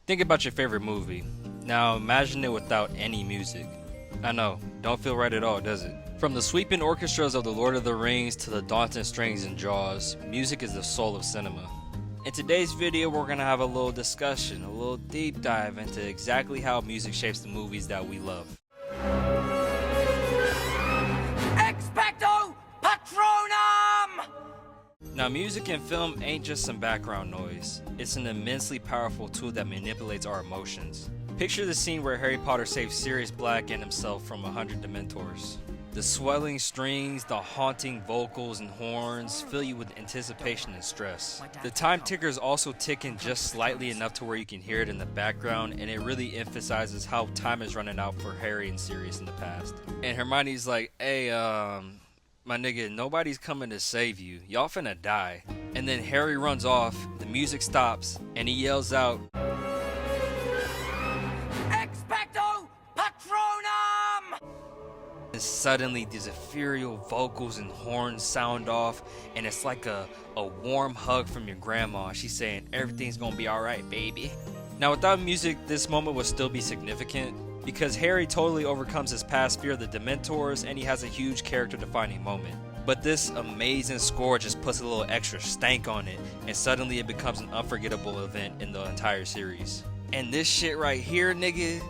Think about your favorite movie. Now imagine it without any music. I know, don't feel right at all, does it? From the sweeping orchestras of The Lord of the Rings to the daunting strings in Jaws, music is the soul of cinema. In today's video, we're gonna have a little discussion, a little deep dive into exactly how music shapes the movies that we love. Expecto Patronum! Now, music in film ain't just some background noise. It's an immensely powerful tool that manipulates our emotions. Picture the scene where Harry Potter saves Sirius Black and himself from 100 Dementors. The swelling strings, the haunting vocals and horns fill you with anticipation and stress. The time ticker is also ticking just slightly enough to where you can hear it in the background, and it really emphasizes how time is running out for Harry and Sirius in the past. And Hermione's like, hey, my nigga, nobody's coming to save you. Y'all finna die. And then Harry runs off, the music stops, and he yells out, Expecto Patronum! and suddenly these ethereal vocals and horns sound off, and it's like a warm hug from your grandma. She's saying, everything's gonna be alright, baby. Now, without music, this moment would still be significant, because Harry totally overcomes his past fear of the Dementors, and he has a huge character-defining moment. But this amazing score just puts a little extra stank on it, and suddenly it becomes an unforgettable event in the entire series. And this shit right here, nigga,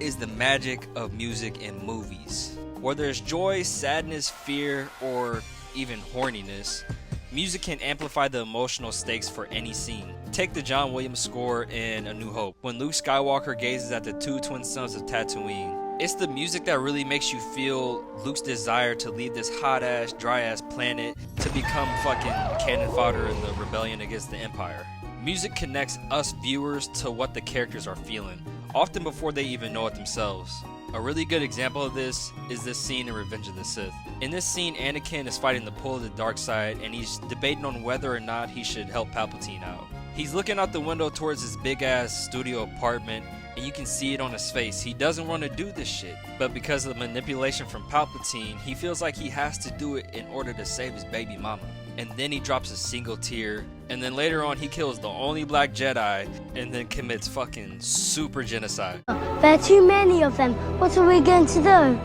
is the magic of music in movies. Whether it's joy, sadness, fear, or even horniness, music can amplify the emotional stakes for any scene. Take the John Williams score in A New Hope, when Luke Skywalker gazes at the two twin suns of Tatooine. It's the music that really makes you feel Luke's desire to leave this hot-ass, dry-ass planet to become fucking cannon fodder in the rebellion against the Empire. Music connects us viewers to what the characters are feeling, often before they even know it themselves. A really good example of this is this scene in Revenge of the Sith. In this scene, Anakin is fighting the pull of the dark side, and he's debating on whether or not he should help Palpatine out. He's looking out the window towards his big ass studio apartment, and you can see it on his face. He doesn't want to do this shit, but because of the manipulation from Palpatine, he feels like he has to do it in order to save his baby mama. And then he drops a single tear, and then later on he kills the only black Jedi, and then commits fucking super genocide. There are too many of them. What are we going to do?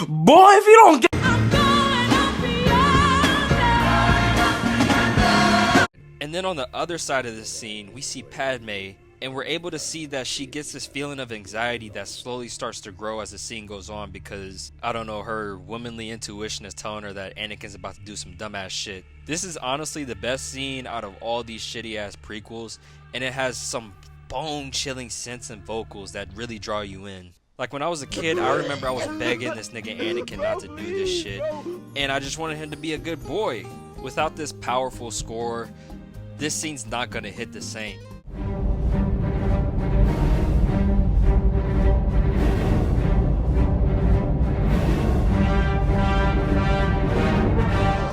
Boy, if you don't get... And then on the other side of the scene, we see Padme, and we're able to see that she gets this feeling of anxiety that slowly starts to grow as the scene goes on because, I don't know, her womanly intuition is telling her that Anakin's about to do some dumbass shit. This is honestly the best scene out of all these shitty ass prequels, and it has some bone-chilling synths and vocals that really draw you in. Like when I was a kid, I remember I was begging this nigga Anakin not to do this shit, and I just wanted him to be a good boy. Without this powerful score, this scene's not gonna hit the same.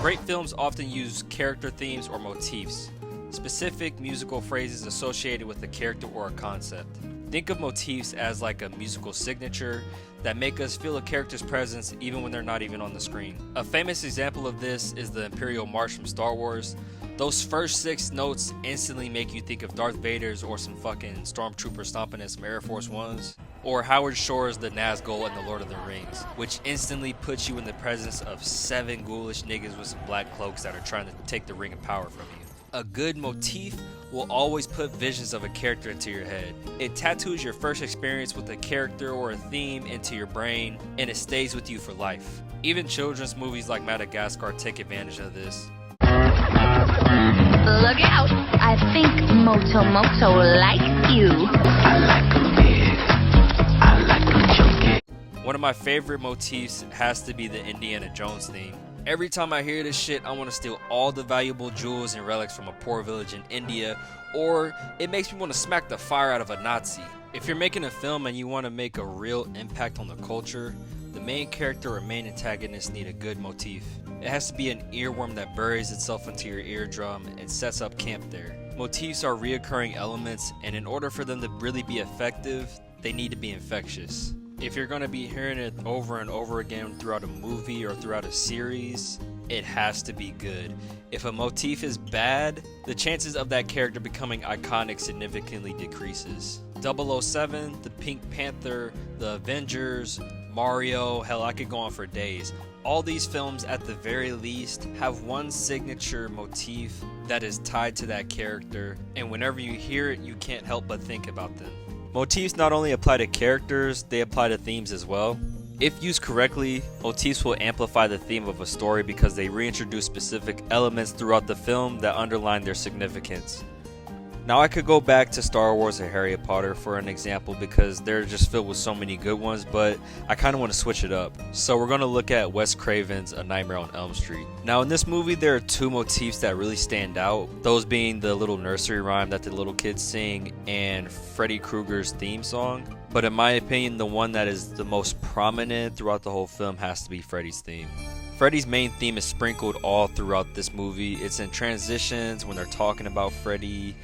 Great films often use character themes or motifs, specific musical phrases associated with a character or a concept. Think of motifs as like a musical signature that make us feel a character's presence even when they're not even on the screen. A famous example of this is the Imperial March from Star Wars. Those first 6 notes instantly make you think of Darth Vader's or some fucking stormtrooper stomping in some Air Force Ones. Or Howard Shore's The Nazgul in The Lord of the Rings, which instantly puts you in the presence of 7 ghoulish niggas with some black cloaks that are trying to take the ring of power from you. A good motif will always put visions of a character into your head. It tattoos your first experience with a character or a theme into your brain, and it stays with you for life. Even children's movies like Madagascar take advantage of this. Look out! I think Moto like you. I like a big, I like a chunky. One of my favorite motifs has to be the Indiana Jones theme. Every time I hear this shit, I want to steal all the valuable jewels and relics from a poor village in India, or it makes me want to smack the fire out of a Nazi. If you're making a film and you want to make a real impact on the culture, the main character or main antagonist need a good motif. It has to be an earworm that buries itself into your eardrum and sets up camp there. Motifs are reoccurring elements, and in order for them to really be effective, they need to be infectious. If you're going to be hearing it over and over again throughout a movie or throughout a series, it has to be good. If a motif is bad, the chances of that character becoming iconic significantly decreases. 007, the Pink Panther, the Avengers, Mario, hell, I could go on for days. All these films, at the very least, have one signature motif that is tied to that character, and whenever you hear it, you can't help but think about them. Motifs not only apply to characters, they apply to themes as well. If used correctly, motifs will amplify the theme of a story because they reintroduce specific elements throughout the film that underline their significance. Now, I could go back to Star Wars or Harry Potter for an example because they're just filled with so many good ones, but I kind of want to switch it up. So we're going to look at Wes Craven's A Nightmare on Elm Street. Now, in this movie, there are two motifs that really stand out, those being the little nursery rhyme that the little kids sing and Freddy Krueger's theme song. But in my opinion, the one that is the most prominent throughout the whole film has to be Freddy's theme. Freddy's main theme is sprinkled all throughout this movie. It's in transitions when they're talking about Freddy.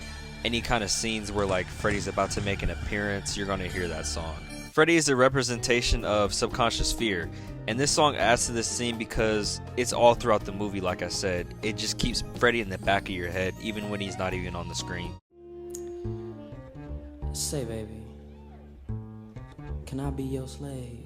Any kind of scenes where like Freddy's about to make an appearance, you're gonna hear that song. Freddy is a representation of subconscious fear, and this song adds to this scene because it's all throughout the movie. Like I said, it just keeps Freddy in the back of your head even when he's not even on the screen. Say, baby, can I be your slave?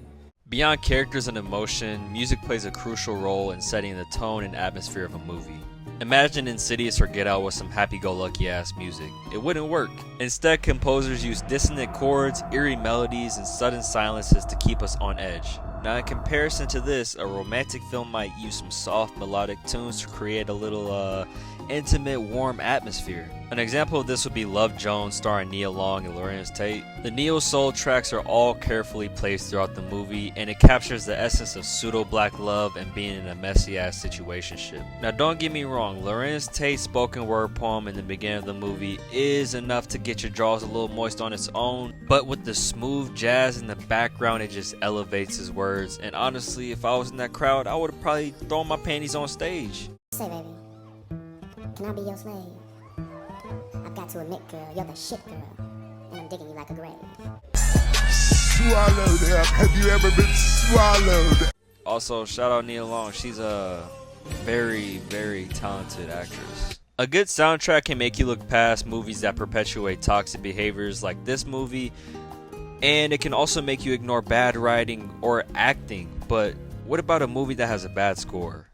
Beyond characters and emotion, music plays a crucial role in setting the tone and atmosphere of a movie. Imagine Insidious or Get Out with some happy-go-lucky ass music. It wouldn't work. Instead, composers use dissonant chords, eerie melodies, and sudden silences to keep us on edge. Now, in comparison to this, a romantic film might use some soft melodic tunes to create a little intimate, warm atmosphere. An example of this would be Love Jones starring Nia Long and Larenz Tate. The neo-soul tracks are all carefully placed throughout the movie, and it captures the essence of pseudo-black love and being in a messy-ass situationship. Now, don't get me wrong, Larenz Tate's spoken word poem in the beginning of the movie is enough to get your jaws a little moist on its own, but with the smooth jazz in the background, it just elevates his words, and honestly, if I was in that crowd, I would have probably thrown my panties on stage. Say, baby, can I be your slave? I've got to admit, girl, you're the shit, girl, and I'm digging you like a grave. Swallowed up. Have you ever been swallowed? Also, shout out Nia Long. She's a very, very talented actress. A good soundtrack can make you look past movies that perpetuate toxic behaviors like this movie, and it can also make you ignore bad writing or acting. But what about a movie that has a bad score?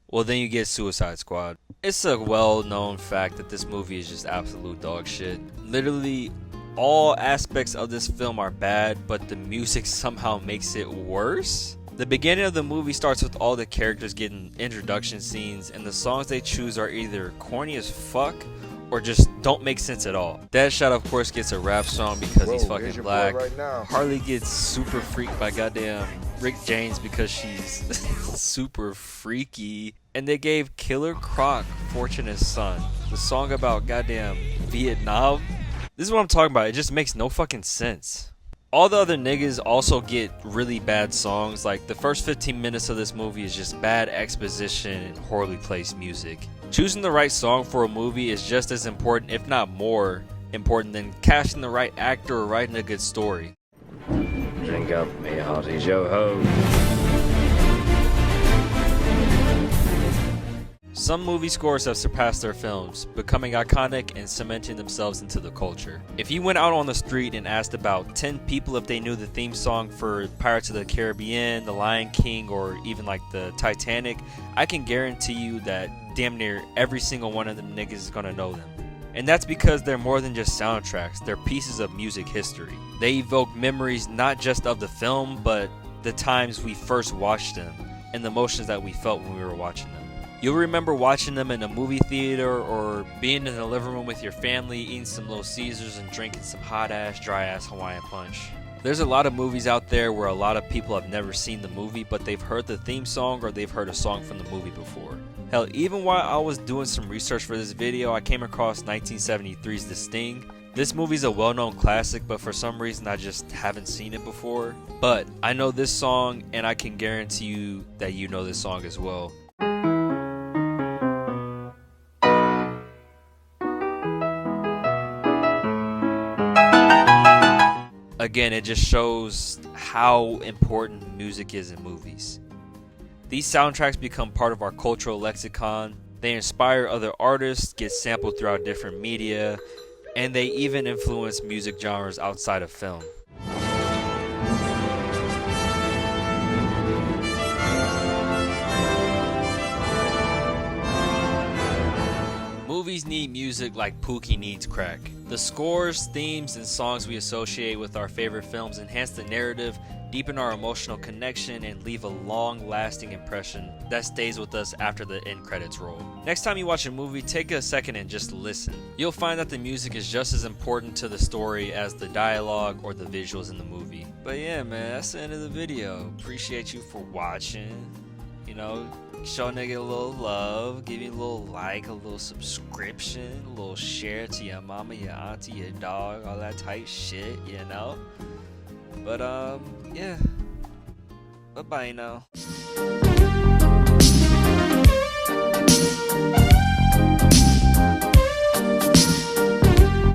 Well, then you get Suicide Squad. It's a well-known fact that this movie is just absolute dog shit. Literally, all aspects of this film are bad, but the music somehow makes it worse. The beginning of the movie starts with all the characters getting introduction scenes, and the songs they choose are either corny as fuck or just don't make sense at all. Deadshot, of course, gets a rap song because he's fucking black. Right now. Harley gets super freaked by goddamn Rick James because she's super freaky. And they gave Killer Croc Fortunate's Son, the song about goddamn Vietnam. This is what I'm talking about. It just makes no fucking sense. All the other niggas also get really bad songs. Like the first 15 minutes of this movie is just bad exposition and horribly placed music. Choosing the right song for a movie is just as important, if not more important, than casting the right actor or writing a good story. Drink up, me hearties, yo ho. Some movie scores have surpassed their films, becoming iconic and cementing themselves into the culture. If you went out on the street and asked about 10 people if they knew the theme song for Pirates of the Caribbean, The Lion King, or even like the Titanic, I can guarantee you that damn near every single one of them niggas is gonna know them. And that's because they're more than just soundtracks, they're pieces of music history. They evoke memories not just of the film, but the times we first watched them and the emotions that we felt when we were watching them. You'll remember watching them in a movie theater or being in the living room with your family, eating some Little Caesars and drinking some hot-ass, dry-ass Hawaiian punch. There's a lot of movies out there where a lot of people have never seen the movie, but they've heard the theme song or they've heard a song from the movie before. Hell, even while I was doing some research for this video, I came across 1973's The Sting. This movie's a well-known classic, but for some reason I just haven't seen it before. But I know this song, and I can guarantee you that you know this song as well. Again, it just shows how important music is in movies. These soundtracks become part of our cultural lexicon. They inspire other artists, get sampled throughout different media, and they even influence music genres outside of film. Movies need music like Pookie needs crack. The scores, themes, and songs we associate with our favorite films enhance the narrative, deepen our emotional connection, and leave a long-lasting impression that stays with us after the end credits roll. Next time you watch a movie, take a second and just listen. You'll find that the music is just as important to the story as the dialogue or the visuals in the movie. But yeah, man, that's the end of the video. Appreciate you for watching. You know, show a nigga a little love, give me a little like, a little subscription, a little share to your mama, your auntie, your dog, all that type shit, you know? But yeah. Bye-bye now.